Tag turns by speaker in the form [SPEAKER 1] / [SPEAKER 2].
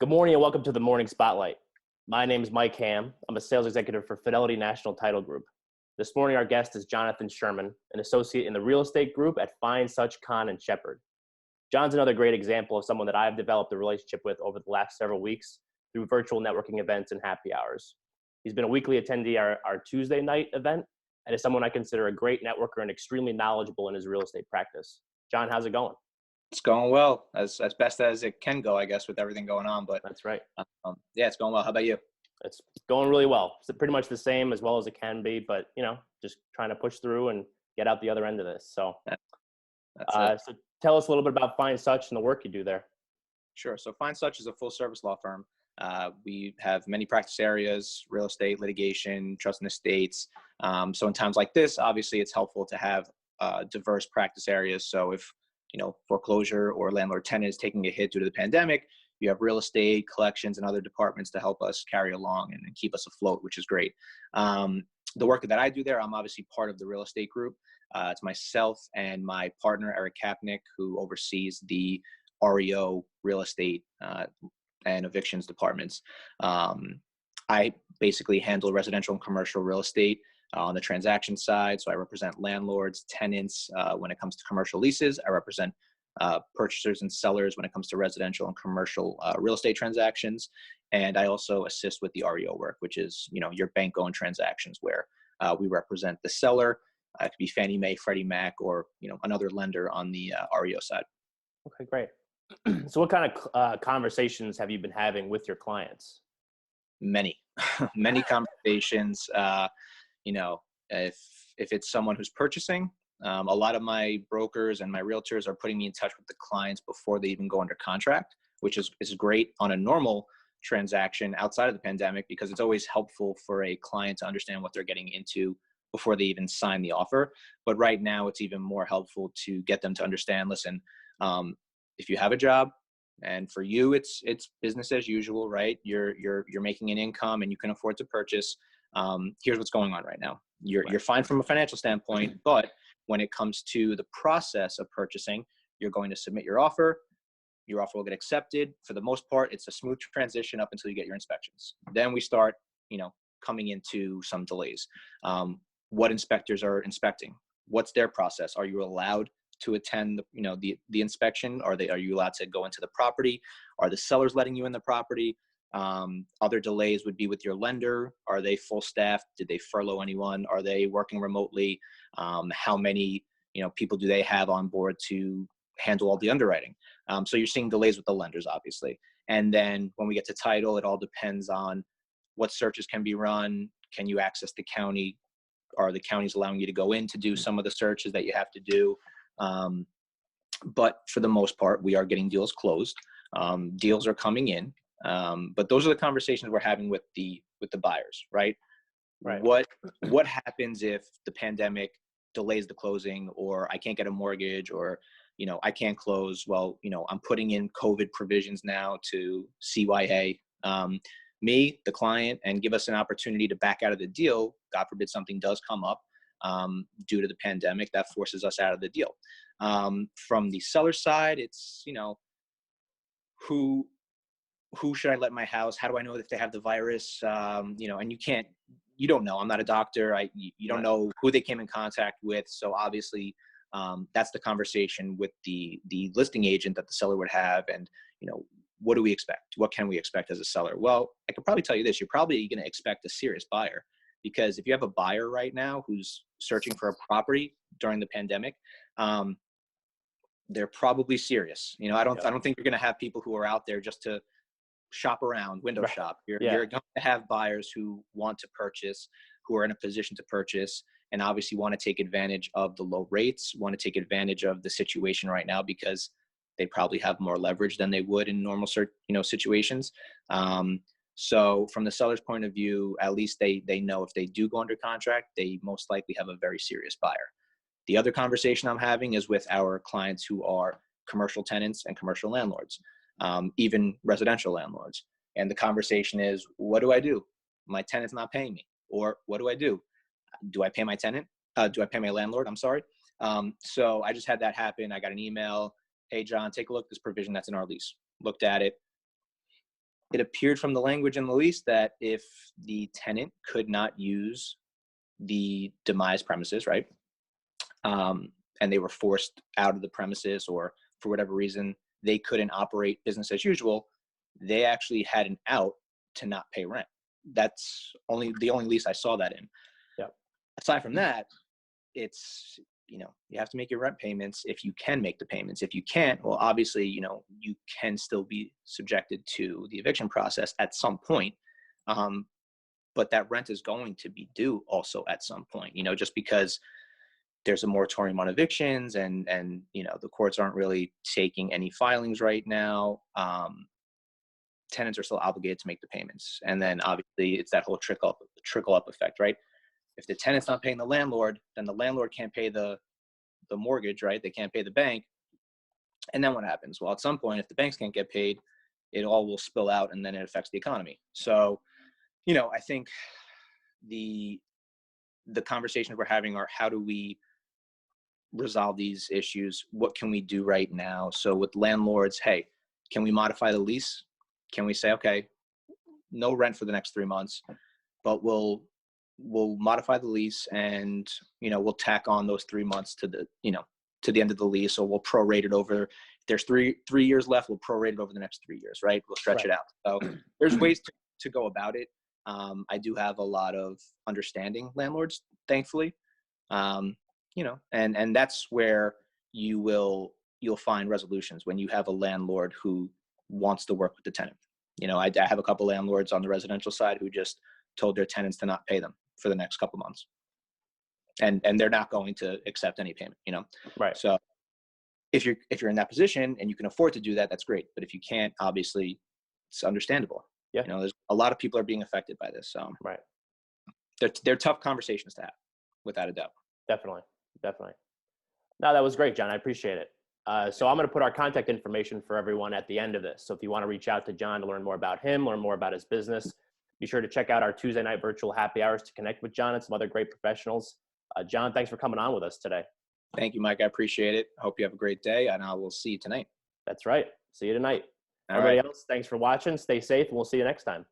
[SPEAKER 1] Good morning and welcome to the Morning Spotlight. My name is Mike Ham. I'm a sales executive for Fidelity National Title Group. This morning, our guest is Jonathan Sherman, an associate in the real estate group at Fein, Kahn, and Shepard. John's another great example of someone that I've developed a relationship with over the last several weeks through virtual networking events and happy hours. He's been a weekly attendee at our Tuesday night event and is someone I consider a great networker and extremely knowledgeable in his real estate practice. John, how's it going?
[SPEAKER 2] It's going well, as best as it can go, I guess, with everything going on. But
[SPEAKER 1] That's right.
[SPEAKER 2] yeah, it's going well. How about you?
[SPEAKER 1] It's going really well. It's pretty much the same as well as it can be, but just trying to push through and get out the other end of this. So,
[SPEAKER 2] That- That's it.
[SPEAKER 1] so tell us a little bit about Fine Such and the work you do there.
[SPEAKER 2] Sure. So Fine Such is a full service law firm. We have many practice areas: real estate, litigation, trust and estates. So in times like this, obviously, it's helpful to have diverse practice areas. So if foreclosure or landlord tenant is taking a hit due to the pandemic, you have real estate, collections, and other departments to help us carry along and keep us afloat, which is great. The work that I do there, I'm obviously part of the real estate group. It's myself and my partner, Eric Kapnick, who oversees the REO real estate and evictions departments. I basically handle residential and commercial real estate on the transaction side. So I represent landlords, tenants when it comes to commercial leases. I represent purchasers and sellers when it comes to residential and commercial real estate transactions. And I also assist with the REO work, which is, your bank-owned transactions where we represent the seller. It could be Fannie Mae, Freddie Mac, or, another lender on the REO side.
[SPEAKER 1] Okay, great. So what kind of conversations have you been having with your clients?
[SPEAKER 2] Many, many conversations. If it's someone who's purchasing, a lot of my brokers and my realtors are putting me in touch with the clients before they even go under contract, which is great on a normal transaction outside of the pandemic, because it's always helpful for a client to understand what they're getting into before they even sign the offer. But right now, it's even more helpful to get them to understand, listen, if you have a job, and for you, it's business as usual, right? You're making an income and you can afford to purchase. Here's what's going on right now. You're fine from a financial standpoint, but when it comes to the process of purchasing, you're going to submit your offer. Your offer will get accepted. For the most part, it's a smooth transition up until you get your inspections. Then we start, coming into some delays. What inspectors are inspecting? What's their process? Are you allowed to attend the inspection? Are you allowed to go into the property? Are the sellers letting you in the property? Other delays would be with your lender. Are they full staff? Did they furlough anyone? Are they working remotely? How many people do they have on board to handle all the underwriting? So you're seeing delays with the lenders, obviously. And then when we get to title, it all depends on what searches can be run. Can you access the county? Are the counties allowing you to go in to do some of the searches that you have to do? But for the most part, we are getting deals closed. Deals are coming in. But those are the conversations we're having with the buyers, right?
[SPEAKER 1] Right.
[SPEAKER 2] What happens if the pandemic delays the closing, or I can't get a mortgage, or I can't close? Well, I'm putting in COVID provisions now to CYA me, the client, and give us an opportunity to back out of the deal. God forbid something does come up due to the pandemic that forces us out of the deal. From the seller side, it's who should I let in my house? How do I know if they have the virus? And you don't know. I'm not a doctor. You don't know who they came in contact with. So obviously, that's the conversation with the listing agent that the seller would have. And, what do we expect? What can we expect as a seller? Well, I could probably tell you this. You're probably going to expect a serious buyer, because if you have a buyer right now who's searching for a property during the pandemic, they're probably serious. I don't think you're going to have people who are out there just to shop around, window shop. You're going to have buyers who want to purchase, who are in a position to purchase, and obviously want to take advantage of the low rates, want to take advantage of the situation right now, because they probably have more leverage than they would in normal situations. So from the seller's point of view, at least they know if they do go under contract, they most likely have a very serious buyer. The other conversation I'm having is with our clients who are commercial tenants and commercial landlords, even residential landlords. And the conversation is, what do I do? My tenant's not paying me. Or what do I do? Do I pay my tenant? Do I pay my landlord? I'm sorry. So I just had that happen. I got an email. Hey, John, take a look at this provision that's in our lease. Looked at it. it appeared from the language in the lease that if the tenant could not use the demise premises, right, and they were forced out of the premises, or for whatever reason they couldn't operate business as usual, they actually had an out to not pay rent. That's the only lease I saw that in.
[SPEAKER 1] Yeah.
[SPEAKER 2] Aside from that, it's, you have to make your rent payments if you can make the payments. If you can't, well, obviously, you can still be subjected to the eviction process at some point. But that rent is going to be due also at some point, just because there's a moratorium on evictions and the courts aren't really taking any filings right now. Tenants are still obligated to make the payments. And then obviously it's that whole trickle up effect, right? If the tenant's not paying the landlord, then the landlord can't pay the mortgage, right? They can't pay the bank. And then what happens? Well, at some point, if the banks can't get paid, it all will spill out, and then it affects the economy. So, I think the conversations we're having are, how do we resolve these issues? What can we do right now? So with landlords, hey, can we modify the lease? Can we say, okay, no rent for the next 3 months, but we'll modify the lease, and we'll tack on those 3 months to the end of the lease, or we'll prorate it over. If there's three years left, we'll prorate it over the next 3 years, right? We'll stretch it out. So there's ways to go about it. I do have a lot of understanding landlords, thankfully. And that's where you'll find resolutions, when you have a landlord who wants to work with the tenant. I have a couple landlords on the residential side who just told their tenants to not pay them for the next couple months, and they're not going to accept any payment.
[SPEAKER 1] Right.
[SPEAKER 2] So if you're in that position and you can afford to do that, that's great. But if you can't, obviously it's understandable.
[SPEAKER 1] Yeah.
[SPEAKER 2] There's a lot of people are being affected by this. So
[SPEAKER 1] right.
[SPEAKER 2] They're tough conversations to have, without a doubt.
[SPEAKER 1] Definitely. No, that was great, John. I appreciate it. So I'm going to put our contact information for everyone at the end of this. So if you want to reach out to John to learn more about him, learn more about his business, be sure to check out our Tuesday night virtual happy hours to connect with John and some other great professionals. John, thanks for coming on with us today.
[SPEAKER 2] Thank you, Mike. I appreciate it. Hope you have a great day, and I will see you tonight.
[SPEAKER 1] That's right. See you tonight.
[SPEAKER 2] All
[SPEAKER 1] Everybody
[SPEAKER 2] right.
[SPEAKER 1] else, thanks for watching. Stay safe, and we'll see you next time.